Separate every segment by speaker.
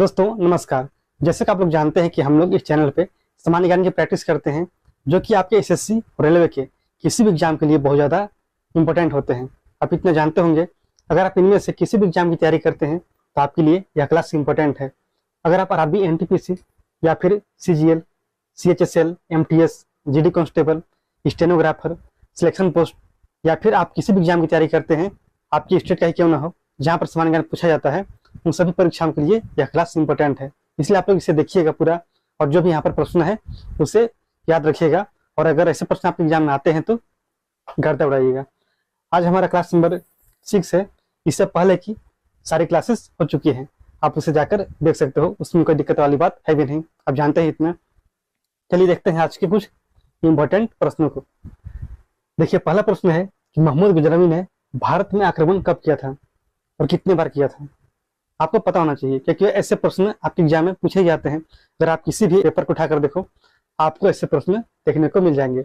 Speaker 1: दोस्तों नमस्कार। जैसे कि आप लोग जानते हैं कि हम लोग इस चैनल पे सामान्य ज्ञान की प्रैक्टिस करते हैं, जो कि आपके एसएससी और रेलवे के किसी भी एग्जाम के लिए बहुत ज़्यादा इंपॉर्टेंट होते हैं। आप इतना जानते होंगे, अगर आप इनमें से किसी भी एग्जाम की तैयारी करते हैं तो आपके लिए यह क्लास इंपॉर्टेंट है। अगर आप आरआरबी, एनटीपीसी या फिर CGL, CHSL, MTS, GD constable, stenographer, selection post या फिर आप किसी भी एग्जाम की तैयारी करते हैं, आपकी स्टेट का ही क्यों ना हो, जहाँ पर सामान्य ज्ञान पूछा जाता है, उन सभी परीक्षाओं के लिए यह क्लास इंपॉर्टेंट है। इसलिए आप लोग इसे देखिएगा पूरा, और जो भी यहाँ पर प्रश्न है उसे याद रखिएगा। और अगर ऐसे प्रश्न आपके एग्जाम में आते हैं तो गर्दा उड़ाइएगा। आज हमारा क्लास नंबर 6 है। इससे पहले की सारी क्लासेस हो चुकी हैं, आप उसे जाकर देख सकते हो, उसमें कोई दिक्कत वाली बात है भी नहीं, आप जानते हैं इतना। चलिए देखते हैं आज के कुछ इंपॉर्टेंट प्रश्नों को। देखिए, पहला प्रश्न है कि मोहम्मद गजनवी ने भारत में आक्रमण कब किया था और कितने बार किया था। आपको पता होना चाहिए, क्योंकि ऐसे प्रश्न आपके एग्जाम में पूछे जाते हैं। अगर आप किसी भी पेपर को उठाकर देखो, आपको ऐसे प्रश्न देखने को मिल जाएंगे।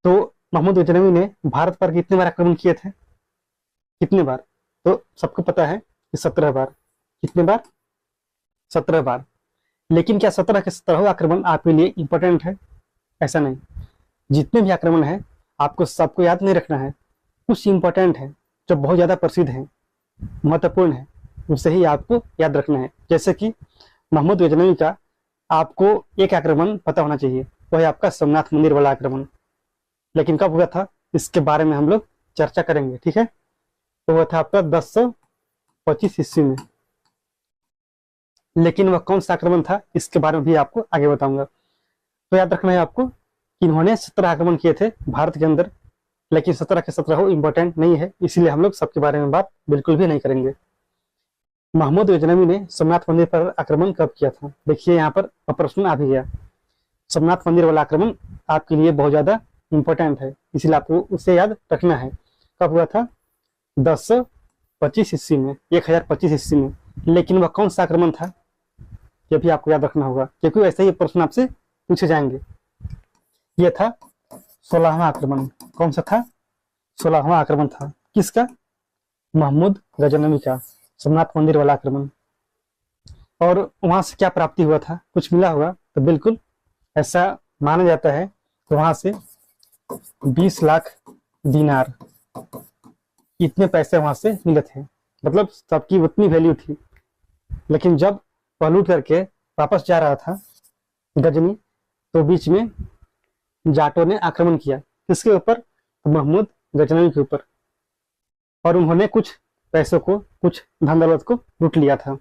Speaker 1: तो मोहम्मद गजनवी ने भारत पर कितने बार आक्रमण किए थे, कितने बार? तो सबको पता है कि 17 बार। कितने बार? 17 बार। लेकिन क्या 17 के 17 आक्रमण आपके लिए इंपॉर्टेंट है? ऐसा नहीं। जितने भी आक्रमण है आपको सबको याद नहीं रखना है। कुछ इंपॉर्टेंट है जो बहुत ज्यादा प्रसिद्ध है, महत्वपूर्ण है, उसे ही आपको याद रखना है। जैसे कि मोहम्मद गजनवी का आपको एक आक्रमण पता होना चाहिए, वह है आपका सोमनाथ मंदिर वाला आक्रमण। लेकिन कब हुआ था इसके बारे में हम लोग चर्चा करेंगे, ठीक है। तो वह था आपका 1025 ईस्वी में। लेकिन वह कौन सा आक्रमण था इसके बारे में भी आपको आगे बताऊंगा। तो याद रखना है आपको कि इन्होंने 17 आक्रमण किए थे भारत के अंदर, लेकिन 17 के 17 इंपॉर्टेंट नहीं है, इसलिए हम लोग सबके बारे में बात बिल्कुल भी नहीं करेंगे। मोहम्मद गजनवी ने सोमनाथ मंदिर पर आक्रमण कब किया था? देखिए यहाँ पर प्रश्न आ भी गया। सोमनाथ मंदिर वाला आक्रमण आपके लिए बहुत ज्यादा इंपॉर्टेंट है, इसलिए आपको उसे याद रखना है। कब हुआ था? 1025 ईस्वी में, 1025 ईस्वी में। लेकिन वह कौन सा आक्रमण था यह भी आपको याद रखना होगा, क्योंकि वैसे ही प्रश्न आपसे पूछे जाएंगे। यह था 16वां आक्रमण। कौन सा था? 16वां आक्रमण था। किसका? मोहम्मद गजनवी का, सोमनाथ मंदिर वाला आक्रमण। और वहां से क्या प्राप्ति हुआ था? कुछ मिला होगा? तो बिल्कुल ऐसा माना जाता है कि वहां से 20 लाख दिनार, इतने पैसे वहां से मिले थे। मतलब सबकी उतनी वैल्यू थी। लेकिन जब वह लूट करके वापस जा रहा था गजनी, तो बीच में जाटों ने आक्रमण किया। किसके ऊपर? मोहम्मद गजनवी के ऊपर। और उन्होंने कुछ पैसों को, कुछ धन दौलत को लूट लिया था।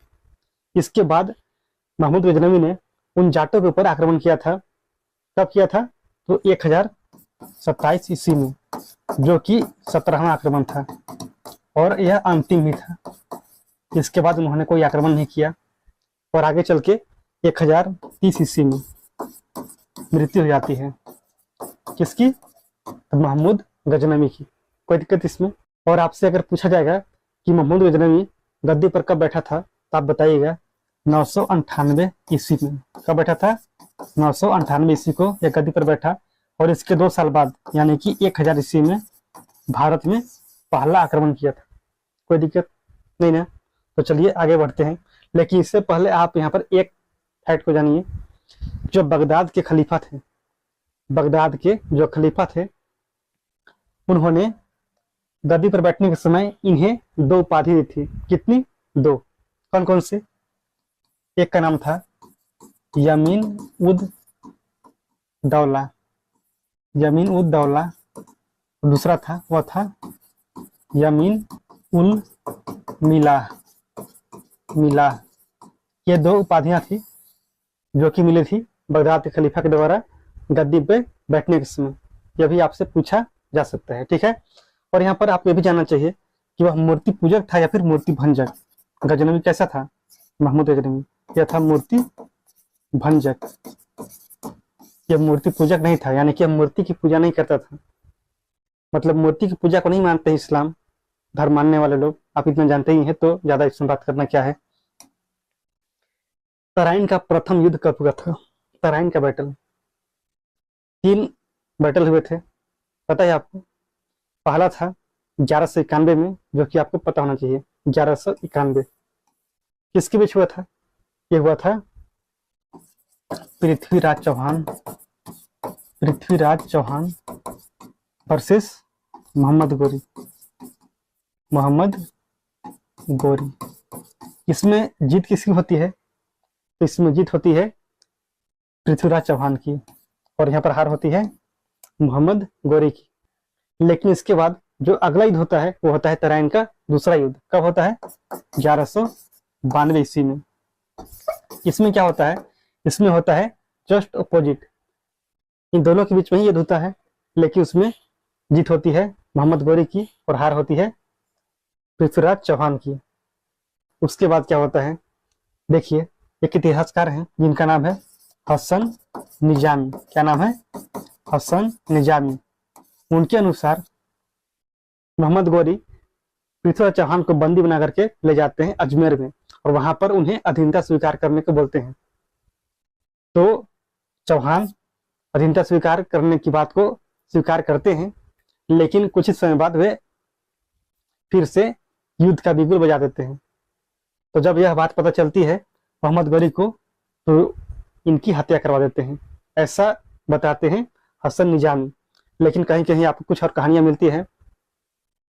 Speaker 1: इसके बाद मोहम्मद गजनवी ने उन जाटों के ऊपर आक्रमण किया था। कब किया था? तो 1027 ईस्वी में, जो कि 17वां आक्रमण था और यह अंतिम ही था। इसके बाद उन्होंने कोई आक्रमण नहीं किया और आगे चल के 1030 ईस्वी में मृत्यु हो जाती है। किसकी? तो मोहम्मद गजनवी की। कोई दिक्कत इसमें? और आपसे अगर पूछा जाएगा कि मोहम्मद गजनवी गद्दी पर कब बैठा था, तो आप बताइएगा 998 ईस्वी में। कब बैठा था? 998 ईस्वी को यह गद्दी पर बैठा। और इसके 2 साल बाद यानी कि 1000 ईस्वी में भारत में पहला आक्रमण किया था। कोई दिक्कत नहीं ना? तो चलिए आगे बढ़ते हैं। लेकिन इससे पहले आप यहाँ पर एक फैक्ट को जानिए। जो बगदाद के खलीफा थे, बगदाद के जो खलीफा थे, उन्होंने गद्दी पर बैठने के समय इन्हें 2 उपाधि दी थी। कितनी? 2। कौन कौन से? एक का नाम था यमीन उद दौला, यमीन उद दौला। दूसरा था, वह था यमीन उल मिलाह, मिलाह। ये 2 उपाधियां थी जो कि मिली थी बगदाद के खलीफा के द्वारा गद्दी पे बैठने के समय। यह भी आपसे पूछा जा सकता है, ठीक है। और यहाँ पर आपको यह भी जानना चाहिए कि वह मूर्ति पूजक था या फिर मूर्ति भंजक। गजनवी कैसा था? मोहम्मद गजनवी यह था मूर्ति भंजक। यह मूर्ति पूजक नहीं था, यानी कि मूर्ति की पूजा नहीं करता था। मतलब मूर्ति की पूजा को नहीं मानते हैं इस्लाम धर्म मानने वाले लोग, आप इतना जानते ही हैं, तो ज्यादा इसमें बात करना क्या है। तराइन का प्रथम युद्ध कब हुआ था? तराइन का बैटल। 3 बैटल हुए थे, पता है आपको। पहला था 1191 में, जो कि आपको पता होना चाहिए। 1191 किसके बीच हुआ था? ये हुआ था पृथ्वीराज चौहान वर्सेस मोहम्मद गोरी। इसमें जीत किसकी होती है? तो इसमें जीत होती है पृथ्वीराज चौहान की, और यहाँ पर हार होती है मोहम्मद गोरी की। लेकिन इसके बाद जो अगला युद्ध होता है वो होता है तराइन का दूसरा युद्ध। कब होता है? 1192 ईस्वी में। इसमें क्या होता है? इसमें होता है जस्ट अपोजिट, इन दोनों के बीच में ही युद्ध होता है, लेकिन उसमें जीत होती है मोहम्मद गोरी की और हार होती है पृथ्वीराज चौहान की। उसके बाद क्या होता है? देखिए, एक इतिहासकार हैं जिनका नाम है हसन निजामी। क्या नाम है? हसन निजामी। उनके अनुसार मोहम्मद गोरी पृथ्वीराज चौहान को बंदी बना करके ले जाते हैं अजमेर में, और वहां पर उन्हें अधीनता स्वीकार करने को बोलते हैं। तो चौहान अधीनता स्वीकार करने की बात को स्वीकार करते हैं, लेकिन कुछ ही समय बाद वे फिर से युद्ध का बिगुल बजा देते हैं। तो जब यह बात पता चलती है मोहम्मद गोरी को, तो इनकी हत्या करवा देते हैं, ऐसा बताते हैं हसन निजामी। लेकिन कहीं कहीं आपको कुछ और कहानियां मिलती हैं,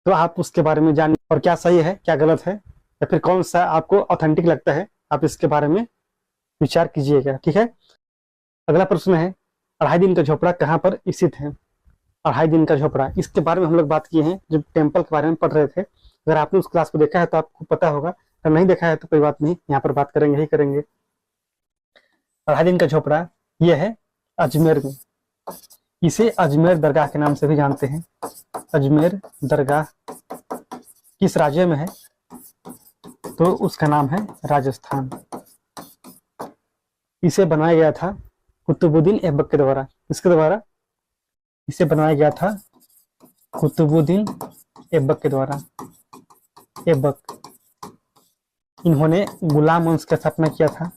Speaker 1: तो आप उसके बारे में जानिए, और क्या सही है क्या गलत है, या फिर कौन सा आपको ऑथेंटिक लगता है, आप इसके बारे में विचार कीजिएगा। ठीक है। अगला प्रश्न है, अढ़ाई दिन का झोपड़ा कहाँ पर स्थित है? अढ़ाई दिन का झोपड़ा, इसके बारे में हम लोग बात किए हैं जब टेम्पल के बारे में पढ़ रहे थे। अगर आपने उस क्लास को देखा है तो आपको पता होगा, अगर नहीं देखा है तो कोई बात नहीं, यहाँ पर बात करेंगे ही करेंगे। अढ़ाई दिन का झोपड़ा यह है अजमेर में। इसे अजमेर दरगाह के नाम से भी जानते हैं। अजमेर दरगाह किस राज्य में है? तो उसका नाम है राजस्थान। इसे बनाया गया था कुतुबुद्दीन ऐबक के द्वारा। इसके द्वारा इसे बनाया गया था कुतुबुद्दीन ऐबक के द्वारा। ऐबक, इन्होंने गुलाम वंश का स्थापना किया था।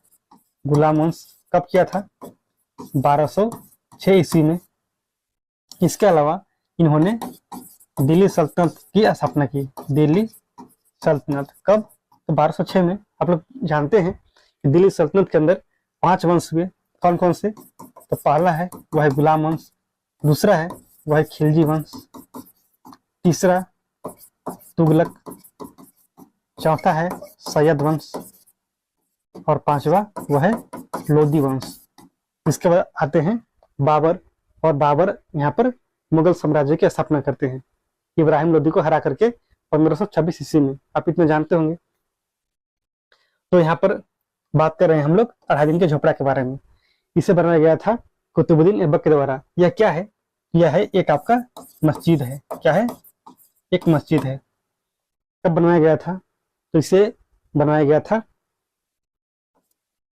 Speaker 1: गुलाम वंश कब किया था? 1206 ईस्वी में। इसके अलावा इन्होंने दिल्ली सल्तनत की स्थापना की। दिल्ली सल्तनत कब? तो 1206 में। आप लोग जानते हैं कि दिल्ली सल्तनत के अंदर 5 वंश हुए। कौन कौन से? तो पहला है वह है गुलाम वंश, दूसरा है वह है खिलजी वंश, तीसरा तुगलक, चौथा है सैयद वंश, और पांचवा वह है लोदी वंश। इसके बाद आते हैं बाबर, और बाबर यहाँ पर मुगल साम्राज्य की स्थापना करते हैं इब्राहिम लोदी को हरा करके 1526 ईस्वी में। आप इतने जानते होंगे। तो यहाँ पर बात कर रहे हैं हम लोग अढ़ाई दिन के झोपड़ा के बारे में। इसे बनाया गया था कुतुबुद्दीन ऐबक के द्वारा। यह क्या है? यह है एक आपका मस्जिद है। क्या है? एक मस्जिद है। कब बनाया गया था? तो इसे बनाया गया था,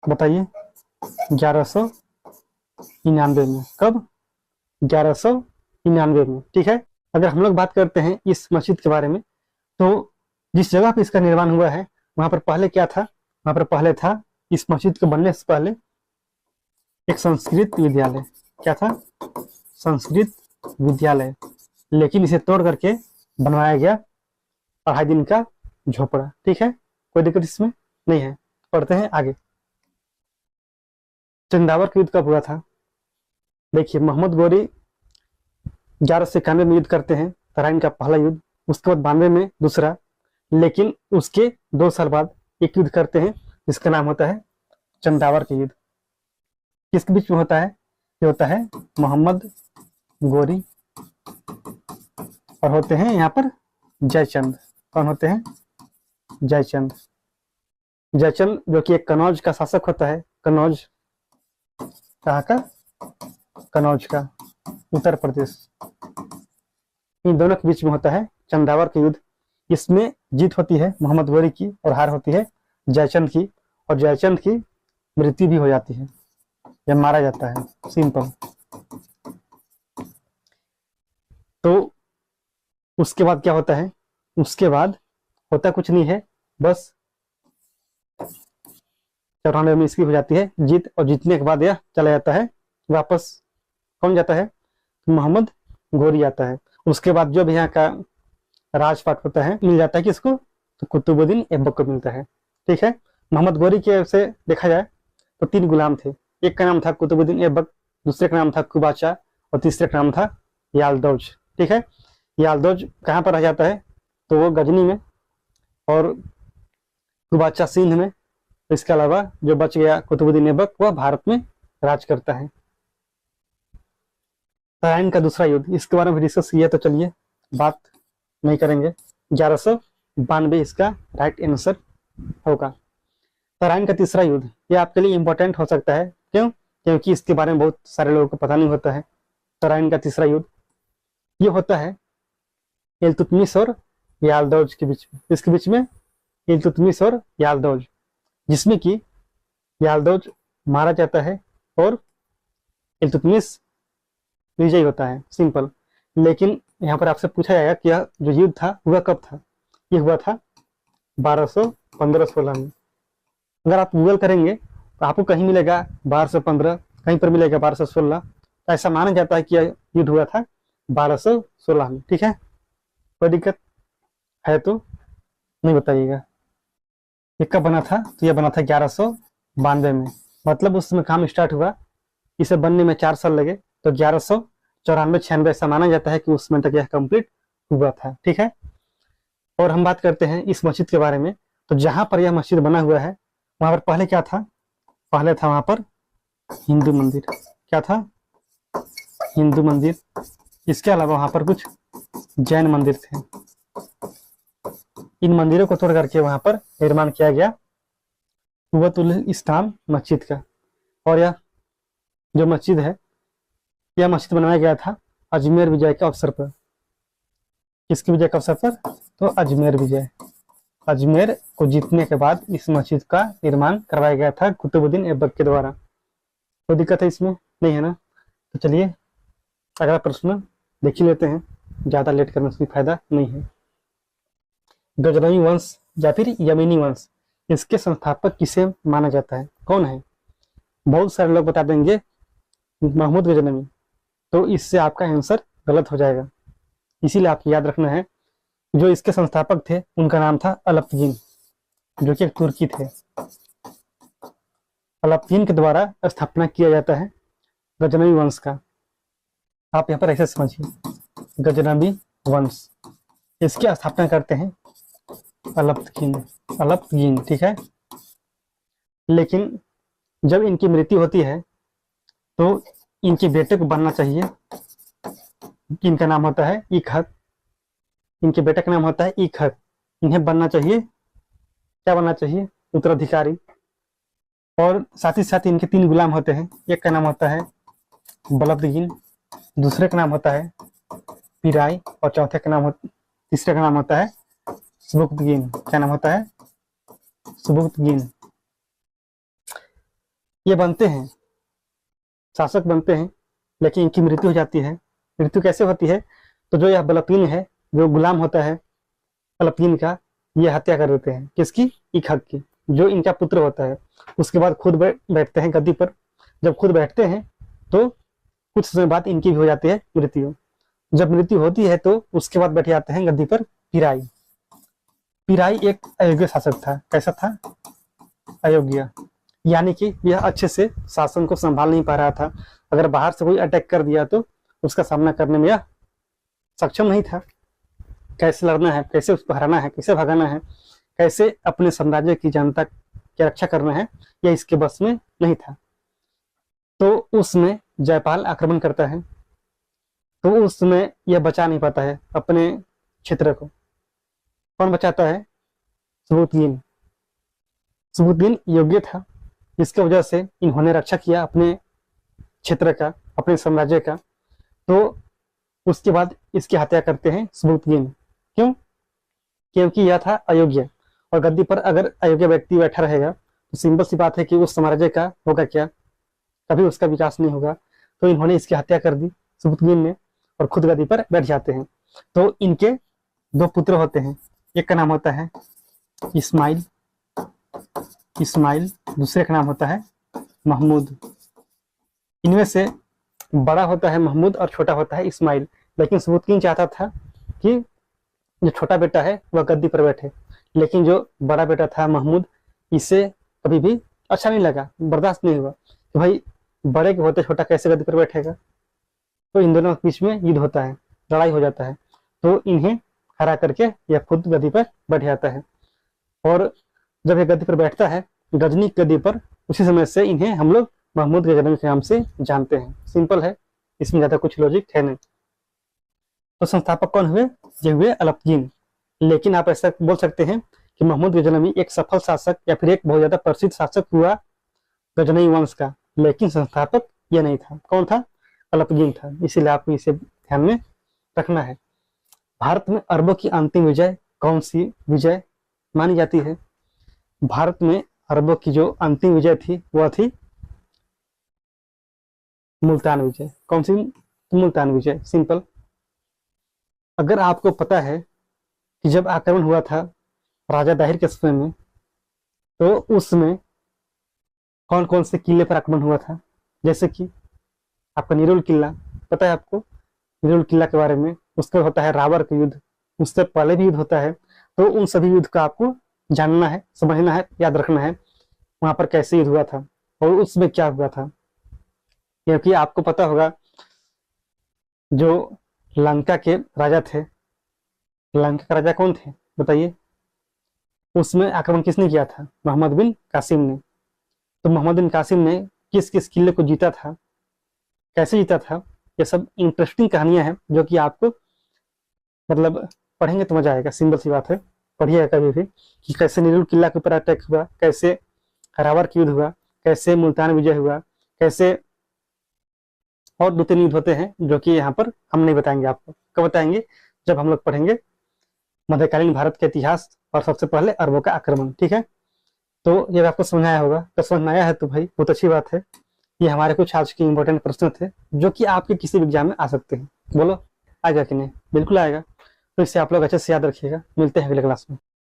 Speaker 1: बताइए, 1199 में। कब? 1199 में। ठीक है। अगर हम लोग बात करते हैं इस मस्जिद के बारे में, तो जिस जगह पे इसका निर्माण हुआ है वहां पर पहले क्या था? वहां पर पहले था, इस मस्जिद के बनने से पहले एक संस्कृत विद्यालय। क्या था? संस्कृत विद्यालय। लेकिन इसे तोड़ करके बनवाया गया अढ़ाई दिन का झोपड़ा। ठीक है, कोई दिक्कत इसमें नहीं है। पढ़ते हैं आगे। चंदावर का युद्ध कब हुआ था? देखिए, मोहम्मद गोरी 1191 में युद्ध करते हैं, तराइन का पहला युद्ध। उसके बाद 92 में दूसरा, लेकिन उसके 2 साल बाद एक युद्ध करते हैं जिसका नाम होता है चंदावर का युद्ध। किसके बीच में होता है? ये होता है मोहम्मद गोरी और होते हैं यहाँ पर जयचंद। कौन होते हैं? जयचंद। जयचंद जो कि एक कनौज का शासक होता है। कनौज कहाँ का? कनौज का, उत्तर प्रदेश। इन दोनों के बीच में होता है चंदावर का युद्ध। इसमें जीत होती है मोहम्मद गोरी की और हार होती है जयचंद की, और जयचंद की मृत्यु भी हो जाती है या मारा जाता है। सिंपल। तो उसके बाद क्या होता है? उसके बाद होता कुछ नहीं है, बस 94 में इसकी हो जाती है जीत, और जीतने के बाद यह चला जाता है वापस। कौन जाता है? मोहम्मद गोरी आता है। उसके बाद जो भी यहाँ का राजपाट होता है मिल जाता है किसको? तो कुतुबुद्दीन ऐबक को मिलता है। ठीक है। मोहम्मद गोरी के से देखा जाए तो 3 गुलाम थे। एक का नाम था कुतुबुद्दीन ऐबक, दूसरे का नाम था कुबाचा और तीसरे का नाम था यालदौज। ठीक है, यालदौज कहाँ पर रह जाता है तो वो गजनी में, और कुबाचा सिंध में। इसके अलावा जो बच गया कुतुबुद्दीन ऐबक वह भारत में राज करता है। तराइन का दूसरा युद्ध, इसके बारे में डिस्कस किया तो चलिए बात नहीं करेंगे। 1192 इसका राइट आंसर होगा। तराइन का तीसरा युद्ध ये आपके लिए इंपॉर्टेंट हो सकता है। क्यों? क्योंकि इसके बारे में बहुत सारे लोगों को पता नहीं होता है। तराइन का तीसरा युद्ध ये होता है इल्तुतमिश और यालदौज के बीच में। इसके बीच में इल्तुतमिश और यालदौज, जिसमें कि यालदौज मारा जाता है और इल्तुतमिश विजयी होता है, सिंपल। लेकिन यहाँ पर आपसे पूछा जाएगा कि यह जो युद्ध था वह कब था? ये हुआ था 1215-16 में। अगर आप गूगल करेंगे तो आपको कहीं मिलेगा 1215, कहीं पर मिलेगा 1216। तो ऐसा माना जाता है कि यह युद्ध हुआ था 1216 में। ठीक है, कोई दिक्कत है तो नहीं बताइएगा। ये कब बना था? तो यह बना था 1192 में। मतलब उस समय काम स्टार्ट हुआ, इसे बनने में 4 साल लगे, तो 1194-96 ऐसा माना जाता है कि उस समय तक यह कंप्लीट हुआ था। ठीक है, और हम बात करते हैं इस मस्जिद के बारे में। तो जहां पर यह मस्जिद बना हुआ है वहां पर पहले क्या था? पहले था वहां पर हिंदू मंदिर। क्या था? हिंदू मंदिर। इसके अलावा वहां पर कुछ जैन मंदिर थे। इन मंदिरों को तोड़ करके वहां पर निर्माण किया गया कुव्वतुल इस्लाम मस्जिद का। और यह जो मस्जिद है, यह मस्जिद बनवाया गया था अजमेर विजय के अवसर पर। किसके विजय के अवसर पर? तो अजमेर विजय। अजमेर को जीतने के बाद इस मस्जिद का निर्माण करवाया गया था कुतुबुद्दीन ऐबक के द्वारा। कोई दिक्कत है इसमें? नहीं है ना? तो चलिए अगला प्रश्न देख ही लेते हैं, ज्यादा लेट करने से फायदा नहीं है। गजनवी वंश या फिर यमीनी वंश, इसके संस्थापक किसे माना जाता है? कौन है? बहुत सारे लोग बता देंगे महमूद गजनवी, तो इससे आपका आंसर गलत हो जाएगा। इसीलिए आपको याद रखना है जो इसके संस्थापक थे उनका नाम था अलपतगीन, जो कि एक तुर्की थे। अलपतगीन के द्वारा स्थापना किया जाता है गजनवी वंश का। आप यहाँ पर ऐसे समझिए, गजनवी वंश, इसकी स्थापना करते हैं अलपतगीन। अलपतगीन, ठीक है। लेकिन जब इनकी मृत्यु होती है तो इनके बेटे को बनना चाहिए, इनका नाम होता है इकहत। इनके बेटे का नाम होता है इकहत। इन्हें बनना चाहिए, क्या बनना चाहिए? उत्तराधिकारी। और साथ ही साथ इनके 3 गुलाम होते हैं। एक का नाम होता है बलबदगीन, दूसरे का नाम होता है पीराई, और तीसरे का नाम होता है सुबुक्तगीन। क्या नाम होता है? सुबुक्तगीन। ये बनते हैं, शासक बनते हैं, लेकिन इनकी मृत्यु हो जाती है। मृत्यु कैसे होती है? तो जो यह बलबदगीन है, जो गुलाम होता है बलबदगीन का, ये हत्या कर देते हैं। किसकी? इकहत की, जो इनका पुत्र होता है। उसके बाद खुद बैठते हैं गद्दी पर। जब खुद बैठते हैं तो कुछ समय बाद इनकी भी हो जाती है मृत्यु। जब मृत्यु होती है तो उसके बाद बैठ जाते हैं गद्दी पर पीराई। पीराई एक अयोग्य शासक था। कैसा था? अयोग्य, यानी कि यह अच्छे से शासन को संभाल नहीं पा रहा था। अगर बाहर से कोई अटैक कर दिया तो उसका सामना करने में यह सक्षम नहीं था। कैसे लड़ना है, कैसे उसको हराना है, कैसे भगाना है, कैसे अपने साम्राज्य की जनता की रक्षा करना है, यह इसके बस में नहीं था। तो उसमें जयपाल आक्रमण करता है, तो उसमें यह बचा नहीं पाता है अपने क्षेत्र को। कौन बचाता है? सुबुक्तगीन। सुबुक्तगीन योग्य था, जिसकी वजह से इन्होंने रक्षा किया अपने क्षेत्र का, अपने साम्राज्य का। तो उसके बाद इसकी हत्या करते हैं सुबुक्तगीन। क्यों? क्योंकि यह था अयोग्य, और गद्दी पर अगर अयोग्य व्यक्ति बैठा रहेगा तो सिंपल सी बात है कि उस साम्राज्य का होगा क्या? कभी उसका विकास नहीं होगा। तो इन्होंने इसकी हत्या कर दी सुबुक्तगीन ने, और खुद गद्दी पर बैठ जाते हैं। तो इनके 2 पुत्र होते हैं। एक का नाम होता है इस्माइल, दूसरे का नाम होता है महमूद। इनमें से बड़ा होता है महमूद और छोटा होता है इस्माइल। लेकिन सुबुक्तगीन चाहता था कि जो छोटा बेटा है वह गद्दी पर बैठे, लेकिन जो बड़ा बेटा था महमूद, इसे कभी भी अच्छा नहीं लगा, बर्दाश्त नहीं हुआ कि भाई बड़े के होते छोटा कैसे गद्दी पर बैठेगा। तो इन दोनों के बीच में युद्ध होता है, लड़ाई हो जाता है, तो इन्हें हरा करके यह खुद गद्दी पर बैठ जाता है। और जब यह गद्दी पर बैठता है, गजनी की गद्दी पर, उसी समय से इन्हें हम लोग महमूद गजनवी के नाम से जानते हैं। सिंपल है, इसमें ज्यादा कुछ लॉजिक है नहीं। तो संस्थापक कौन हुए? ये हुए अलपगीन। लेकिन आप ऐसा बोल सकते हैं कि महमूद गजनवी एक सफल शासक या फिर एक बहुत ज्यादा प्रसिद्ध शासक हुआ गजनवी वंश का, लेकिन संस्थापक यह नहीं था। कौन था? अलपगीन था। इसीलिए आपको इसे ध्यान में रखना है। भारत में अरबों की अंतिम विजय कौन सी विजय मानी जाती है? भारत में अरबों की जो अंतिम विजय थी वह थी मुल्तान विजय। कौन सी? मुल्तान विजय। सिंपल। अगर आपको पता है कि जब आक्रमण हुआ था राजा दाहिर के समय में, तो उसमें कौन कौन से किले पर आक्रमण हुआ था? जैसे कि आपका निरुल किला, पता है आपको निरुल किला के बारे में? उसका होता है रावर का युद्ध, उससे पहले भी युद्ध होता है। तो उन सभी युद्ध का आपको जानना है, समझना है, याद रखना है, वहां पर कैसे युद्ध हुआ था और उसमें क्या हुआ था। क्योंकि आपको पता होगा जो लंका के राजा थे, लंका का राजा कौन थे बताइए? उसमें आक्रमण किसने किया था? मोहम्मद बिन कासिम ने। तो मोहम्मद बिन कासिम ने किस किस किले को जीता था, कैसे जीता था, ये सब इंटरेस्टिंग कहानियां हैं जो कि आपको मतलब पढ़ेंगे तो मजा आएगा। सिंपल सी बात है, पढ़िएगा कभी भी कि कैसे निरुल किला के ऊपर अटैक हुआ, कैसे रावर की युद्ध हुआ, कैसे मुल्तान विजय हुआ, कैसे और दो तीन युद्ध होते हैं जो कि यहाँ पर हम नहीं बताएंगे आपको। कब बताएंगे? जब हम लोग पढ़ेंगे मध्यकालीन भारत के इतिहास और सबसे पहले अरबों का आक्रमण। ठीक है, तो ये आपको समझ आया होगा। तो समझ में आया है तो भाई बहुत अच्छी बात है। ये हमारे कुछ आज के इंपॉर्टेंट प्रश्न थे जो कि आपके किसी भी एग्जाम में आ सकते हैं। बोलो आएगा कि नहीं? बिल्कुल आएगा। तो इससे आप लोग अच्छे से याद रखिएगा। मिलते हैं अगले क्लास में।